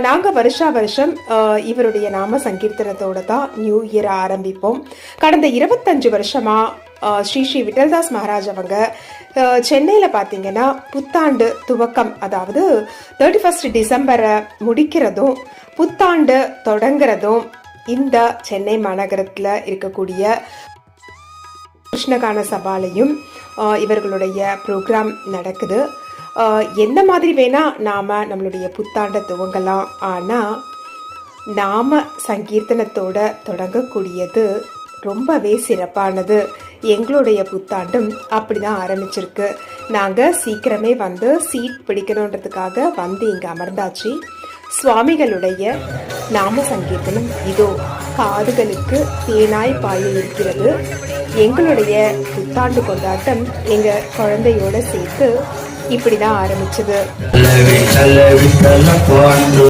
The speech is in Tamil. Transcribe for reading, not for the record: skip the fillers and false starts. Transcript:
நாங்கள் வருஷம் இவருடைய நாம சங்கீர்த்தனத்தோட தான் நியூ இயர் ஆரம்பிப்போம். கடந்த 25 வருஷமா ஸ்ரீ ஸ்ரீ விட்டல்தாஸ் மகாராஜ் அவங்க சென்னையில் பார்த்தீங்கன்னா புத்தாண்டு துவக்கம், அதாவது 31 டிசம்பரை முடிக்கிறதும் புத்தாண்டு தொடங்குறதும் இந்த சென்னை மாநகரத்தில் இருக்கக்கூடிய கிருஷ்ணகான சபாலையும் இவர்களுடைய ப்ரோக்ராம் நடக்குது. எந்த மாதிரி வேணா நாம நம்மளுடைய புத்தாண்டை துவங்கலாம், ஆனால் நாம சங்கீர்த்தனத்தோட தொடங்கக்கூடியது ரொம்பவே சிறப்பானது. எங்களுடைய புத்தாண்டும் அப்படிதான் ஆரம்பிச்சிருக்கு. நாங்கள் சீக்கிரமே வந்து சீட் பிடிக்கணுன்றதுக்காக வந்து இங்கே அமர்ந்தாச்சு. சுவாமிகளுடைய நாம சங்கீர்த்தனம் இதோ காதுகளுக்கு தேனாய் பாய இருக்கிறது. எங்களுடைய புத்தாண்டு கொண்டாட்டம் எங்க குழந்தையோட சேர்த்து இப்படிதான் ஆரம்பிச்சது.